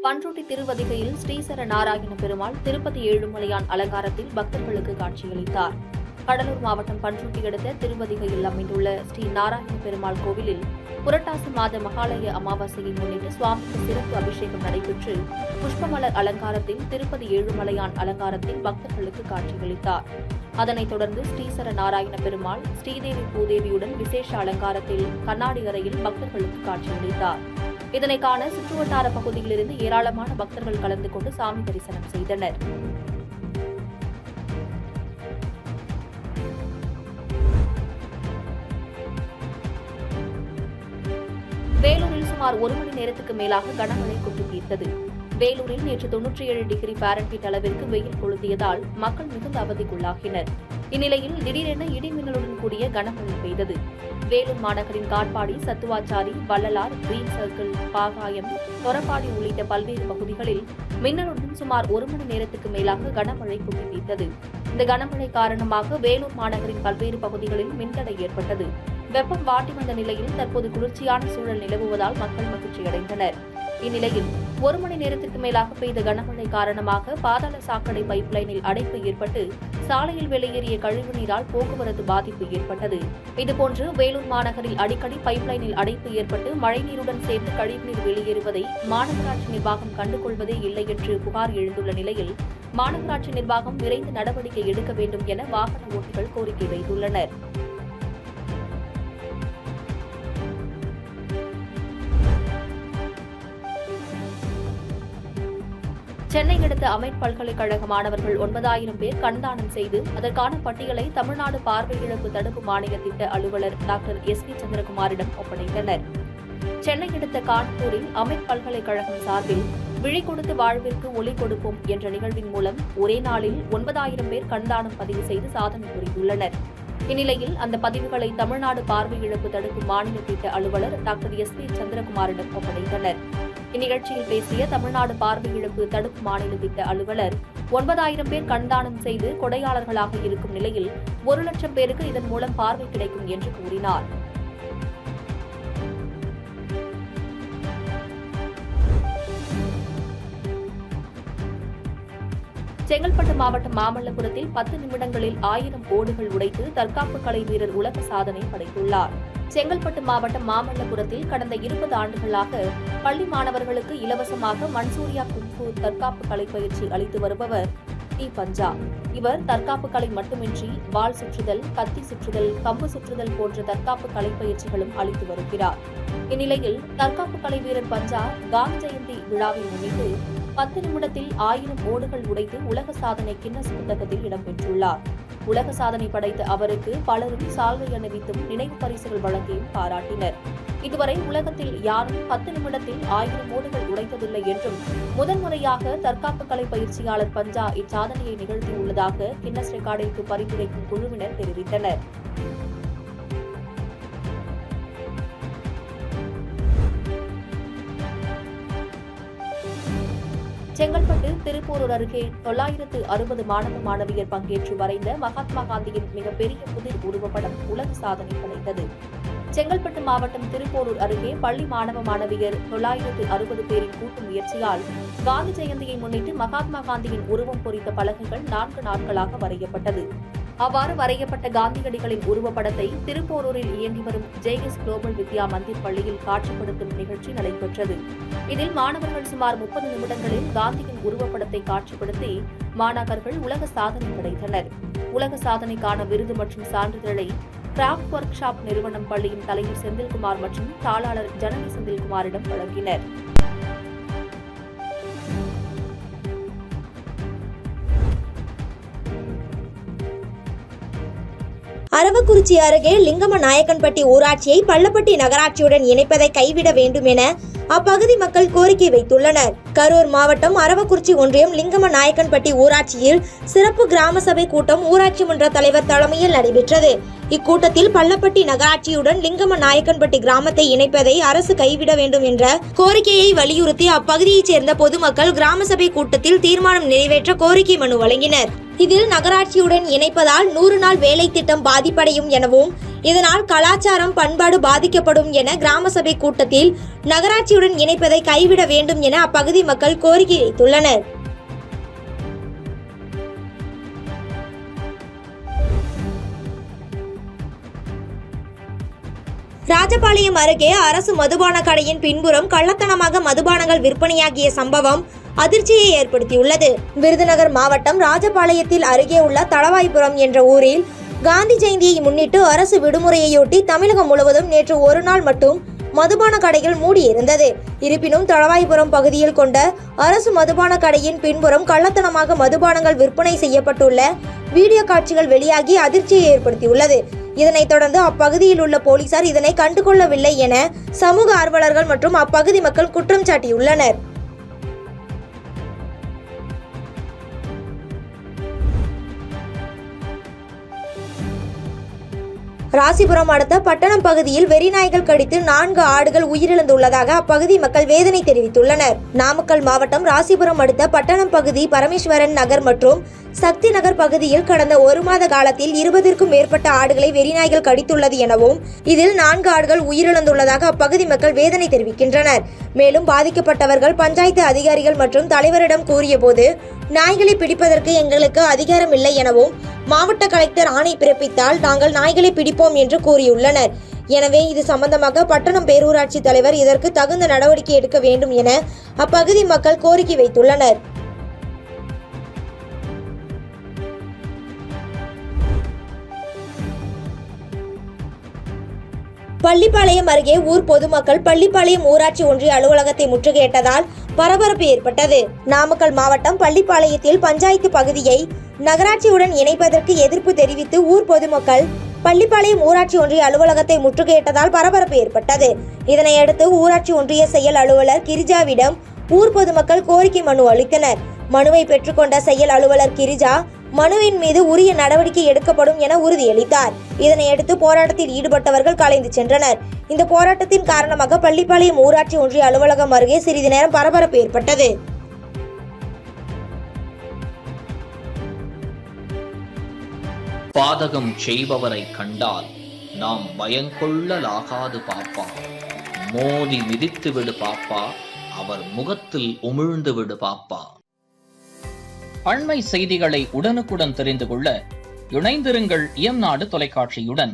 பண்ருட்டி திருவதிகையில் ஸ்ரீசர நாராயண பெருமாள் திருப்பதி ஏழுமலையான் அலங்காரத்தில் பக்தர்களுக்கு காட்சியளித்தார். கடலூர் மாவட்டம் பண்ருட்டி அடுத்த திருவதிகையில் அமைந்துள்ள ஸ்ரீ நாராயண பெருமாள் கோவிலில் புரட்டாசி மாத மகாலய அமாவாசையை முன்னிட்டு சுவாமிக்கு சிறப்பு அபிஷேகம் நடைபெற்று புஷ்பமலர் அலங்காரத்தில் திருப்பதி ஏழுமலையான் அலங்காரத்தில் பக்தர்களுக்கு காட்சியளித்தார். அதனைத் தொடர்ந்து ஸ்ரீசர நாராயண பெருமாள் ஸ்ரீதேவி பூதேவியுடன் விசேஷ அலங்காரத்தில் கண்ணாடி அறையில் பக்தர்களுக்கு காட்சியளித்தார். இதனை காண சுற்றுவட்டார பகுதியிலிருந்து ஏராளமான பக்தர்கள் கலந்து கொண்டு சாமி தரிசனம் செய்தனர். வேலூரில் சுமார் 1 மணி நேரத்துக்கு மேலாக கனமழை கொட்டி தீர்த்தது. வேலூரில் நேற்று 97 டிகிரி பாரன்ஹீட் அளவிற்கு வெயில் கொளுத்தியதால் மக்கள் மிகுந்த அவதிக்குள்ளாகினர். இந்நிலையில் திடீரென இடிமின்னலுடன் கூடிய கனமழை பெய்தது. வேலூர் மாநகரின் காட்பாடி, சத்துவாச்சாரி, வள்ளலார், கிரீன் சர்க்கிள், பாகாயம், தொரப்பாடி உள்ளிட்ட பல்வேறு பகுதிகளில் மின்னலுடன் சுமார் 1 மணி நேரத்துக்கு மேலாக கனமழை கொட்டி தீர்த்தது. இந்த கனமழை காரணமாக வேலூர் மாநகரின் பல்வேறு பகுதிகளில் மின்தடை ஏற்பட்டது. வெப்பம் வாட்டி வந்த நிலையில் தற்போது குளிர்ச்சியான சூழல் நிலவுவதால் மக்கள் மகிழ்ச்சியடைந்தனர். இந்நிலையில் 1 மணி நேரத்திற்கு மேலாக பெய்த கனமழை காரணமாக பாதாள சாக்கடை பைப்லைனில் அடைப்பு ஏற்பட்டு சாலையில் வெளியேறிய கழிவுநீரால் போக்குவரத்து பாதிப்பு ஏற்பட்டது. இதுபோன்று வேலூர் மாநகரில் அடிக்கடி பைப்லைனில் அடைப்பு ஏற்பட்டு மழைநீருடன் சேர்ந்து கழிவுநீர் வெளியேறுவதை மாநகராட்சி நிர்வாகம் கண்டுகொள்வதே இல்லை என்று புகார் எழுந்துள்ள நிலையில் மாநகராட்சி நிர்வாகம் விரைந்து நடவடிக்கை எடுக்க வேண்டும் என வாகன ஓட்டிகள் கோரிக்கை வைத்துள்ளனர். சென்னை அடுத்த அமெட் பல்கலைக்கழக மாணவர்கள் 9,000 பேர் கண்தானம் செய்து அதற்கான பட்டியலை தமிழ்நாடு பார்வை இழப்பு தடுப்பு மாநில திட்ட அலுவலர் டாக்டர் எஸ்.வி. சந்திரகுமாரிடம் ஒப்படைத்தனர். சென்னை அடுத்த கான்பூரில் அமெட் பல்கலைக்கழகம் சார்பில் விழி கொடுத்து வாழ்விற்கு ஒளி கொடுப்போம் என்ற நிகழ்வின் மூலம் ஒரே நாளில் 9,000 பேர் கண்தானம் பதிவு செய்து சாதனை புரிந்துள்ளனர். இந்நிலையில் அந்த பதிவுகளை தமிழ்நாடு பார்வை இழப்பு தடுப்பு மாநில திட்ட அலுவலர் டாக்டர் எஸ்.வி. சந்திரகுமாரிடம் ஒப்படைத்தனர். இந்நிகழ்ச்சியில் பேசிய தமிழ்நாடு பார்வை இழப்பு தடுப்பு மாநில திட்ட அலுவலர் 9,000 பேர் கண்தானம் செய்து கொடையாளர்களாக இருக்கும் நிலையில் 1,00,000 பேருக்கு இதன் மூலம் பார்வை கிடைக்கும் என்று கூறினார். செங்கல்பட்டு மாவட்டம் மாமல்லபுரத்தில் 10 நிமிடங்களில் 1000 ஓடுகள் உடைத்து தற்காப்பு கலை வீரர் உலக சாதனை படைத்துள்ளார். செங்கல்பட்டு மாவட்டம் மாமல்லபுரத்தில் கடந்த 20 ஆண்டுகளாக பள்ளி மாணவர்களுக்கு இலவசமாக மன்சூரியா குங்ஃபு தற்காப்பு கலை பயிற்சி அளித்து வருபவர் டி. பஞ்சா. இவர் தற்காப்பு கலை மட்டுமின்றி வாள் சுற்றுதல், கத்தி சுற்றுதல், கம்பு சுற்றுதல் போன்ற தற்காப்பு கலை பயிற்சிகளும் அளித்து வருகிறார். இந்நிலையில் தற்காப்பு கலை வீரர் பஞ்சா காந்தி ஜெயந்தி விழாவை முன்னிட்டு 10 நிமிடத்தில் 1000 ஓடுகள் உடைத்து உலக சாதனை கின்னஸ் புத்தகத்தில் இடம்பெற்றுள்ளார். உலக சாதனை படைத்த அவருக்கு பலரும் சால்வை அணிவித்தும் நினைவு பரிசுகள் வழங்கியும் பாராட்டினர். இதுவரை உலகத்தில் யாரும் 10 நிமிடத்தில் 1000 ஓடுகள் உடைத்ததில்லை என்றும் முதன்முறையாக தற்காப்பு கலை பயிற்சியாளர் பஞ்சா இச்சாதனையை நிகழ்த்தியுள்ளதாக கின்னஸ் ரெக்கார்டிற்கு பரிந்துரைக்கும் குழுவினர் தெரிவித்தனர். செங்கல்பட்டு திருப்போரூர் அருகே 960 மாணவ மாணவியர் பங்கேற்று வரைந்த மகாத்மா காந்தியின் மிகப்பெரிய புதிர் உருவப்படம் உலக சாதனை படைத்தது. செங்கல்பட்டு மாவட்டம் திருப்போரூர் அருகே பள்ளி மாணவ மாணவியர் 960 பேரின் கூட்டு முயற்சியால் காந்தி ஜெயந்தியை முன்னிட்டு மகாத்மா காந்தியின் உருவம் பொறித்த பலகைகள் 4 நாட்களாக வரையப்பட்டது. அவ்வாறு வரையப்பட்ட காந்தியடிகளின் உருவப்படத்தை திருப்போரூரில் இயங்கி வரும் ஜே.எஸ். குளோபல் வித்யா மந்திர் பள்ளியில் காட்சிப்படுத்தும் நிகழ்ச்சி நடைபெற்றது. இதில் மாணவர்கள் சுமார் 30 நிமிடங்களில் காந்தியின் உருவப்படத்தை காட்சிப்படுத்தி மாணாக்கர்கள் உலக சாதனை படைத்தனர். உலக சாதனைக்கான விருது மற்றும் சான்றிதழை கிராஃப்ட் ஒர்க் ஷாப் நிறுவனம் பள்ளியின் தலைவர் செந்தில்குமார் மற்றும் தாளாளர் ஜனனி செந்தில்குமாரிடம் வழங்கினர். அரவக்குறிச்சி அருகே லிங்கமநாயக்கன்பட்டி ஊராட்சியை பள்ளப்பட்டி நகராட்சியுடன் இணைப்பதை கைவிட வேண்டும் என அப்பகுதி மக்கள் கோரிக்கை வைத்துள்ளனர். கரூர் மாவட்டம் அரவக்குறிச்சி ஒன்றியம் லிங்கம நாயக்கன்பட்டி ஊராட்சியில் சிறப்பு கிராம சபை கூட்டம் ஊராட்சி மன்ற தலைவர் தலைமையில் நடைபெற்றது. இக்கூட்டத்தில் பள்ளப்பட்டி நகராட்சியுடன் லிங்கம நாயக்கன்பட்டி கிராமத்தை இணைப்பதை அரசு கைவிட வேண்டும் என்ற கோரிக்கையை வலியுறுத்தி அப்பகுதியைச் சேர்ந்த பொதுமக்கள் கிராம சபை கூட்டத்தில் தீர்மானம் நிறைவேற்ற கோரிக்கை மனு வழங்கினர். இதில் நகராட்சியுடன் இணைப்பதால் 100 நாள் வேலை திட்டம் பாதிப்படையும் எனவும் இதனால் கலாச்சாரம் பண்பாடு பாதிக்கப்படும் என கிராம சபை கூட்டத்தில் நகராட்சியுடன் இணைப்பதை கைவிட வேண்டும் என அப்பகுதி மக்கள் கோரிக்கை வைத்துள்ளனர். ராஜபாளையம் அருகே அரசு மதுபான கடையின் பின்புறம் கள்ளத்தனமாக மதுபானங்கள் விற்பனையாகிய சம்பவம் அதிர்ச்சியை ஏற்படுத்தியுள்ளது. விருதுநகர் மாவட்டம் ராஜபாளையத்தில் அருகே உள்ள தளவாய்புரம் என்ற ஊரில் காந்தி ஜெயந்தியை முன்னிட்டு அரசு விடுமுறையொட்டி தமிழகம் முழுவதும் நேற்று ஒரு நாள் மட்டும் மதுபான கடைகள் மூடியிருந்தது. இருப்பினும் தளவாய்புரம் பகுதியில் கொண்ட அரசு மதுபான கடையின் பின்புறம் கள்ளத்தனமாக மதுபானங்கள் விற்பனை செய்யப்பட்டுள்ள வீடியோ காட்சிகள் வெளியாகி அதிர்ச்சியை ஏற்படுத்தியுள்ளது. இதனைத் தொடர்ந்து அப்பகுதியில் உள்ள போலீசார் இதனை கண்டுகொள்ளவில்லை என சமூக ஆர்வலர்கள் மற்றும் அப்பகுதி மக்கள் குற்றம் சாட்டியுள்ளனர். ராசிபுரம் அடுத்த பட்டணம் பகுதியில் வெறிநாய்கள் கடித்து 4 ஆடுகள் உயிரிழந்துள்ளதாக அப்பகுதி மக்கள் வேதனை தெரிவித்துள்ளனர். நாமக்கல் மாவட்டம் ராசிபுரம் அடுத்த பட்டணம் பகுதி பரமேஸ்வரன் நகர் மற்றும் சக்தி நகர் பகுதியில் கடந்த 1 மாத காலத்தில் 20க்கும் மேற்பட்ட ஆடுகளை வெறிநாய்கள் கடித்துள்ளது எனவும் இதில் 4 ஆடுகள் உயிரிழந்துள்ளதாக அப்பகுதி மக்கள் வேதனை தெரிவிக்கின்றனர். மேலும் பாதிக்கப்பட்டவர்கள் பஞ்சாயத்து அதிகாரிகள் மற்றும் தலைவரிடம் கூறிய போது நாய்களை பிடிப்பதற்கு எங்களுக்கு அதிகாரம் இல்லை எனவும் மாவட்ட கலெக்டர் ஆணை பிறப்பித்தால் நாங்கள் நாய்களை பிடிப்போம் என்று கூறியுள்ளனர். எனவே இது சம்பந்தமாக பட்டணம் பேரூராட்சி தலைவர் இதற்கு தகுந்த நடவடிக்கை எடுக்க வேண்டும் என அப்பகுதி மக்கள் கோரிக்கை வைத்துள்ளனர். பள்ளிப்பாளையம் அருகே ஊர் பொதுமக்கள் பள்ளிப்பாளையம் ஊராட்சி ஒன்றிய அலுவலகத்தை முற்றுகையிட்டதால் பரபரப்பு ஏற்பட்டது. நாமக்கல் மாவட்டம் பள்ளிப்பாளையத்தில் பஞ்சாயத்து பகுதியை நகராட்சியுடன் இணைப்பதற்கு எதிர்ப்பு தெரிவித்து ஊர் பொதுமக்கள் பள்ளிப்பாளையம் ஊராட்சி ஒன்றிய அலுவலகத்தை முற்றுகையிட்டதால் பரபரப்பு ஏற்பட்டது. இதனையடுத்து ஊராட்சி ஒன்றிய செயல் அலுவலர் கிரிஜாவிடம் ஊர் பொதுமக்கள் கோரிக்கை மனு அளித்தனர். மனுவை பெற்றுக்கொண்ட செயல் அலுவலர் கிரிஜா மனுவின் மீது உரிய நடவடிக்கை எடுக்கப்படும் என உறுதியளித்தார். இதனையடுத்து போராட்டத்தில் ஈடுபட்டவர்கள் கலைந்து சென்றனர். இந்த போராட்டத்தின் காரணமாக பள்ளிப்பாளையம் ஊராட்சி ஒன்றிய அலுவலகம் அருகே சிறிது நேரம் பரபரப்பு ஏற்பட்டது. பாதகம் செய்பவரை கண்டால் நாம் பயங்கொள்ளலாகாது பாப்பா, மோதி மிதித்து விடு பாப்பா, அவர் முகத்தில் உமிழ்ந்து விடு பாப்பா. அண்மை செய்திகளை உடனுக்குடன் தெரிந்து கொள்ள இணைந்திருங்கள் இயம்நாடு தொலைக்காட்சியுடன்.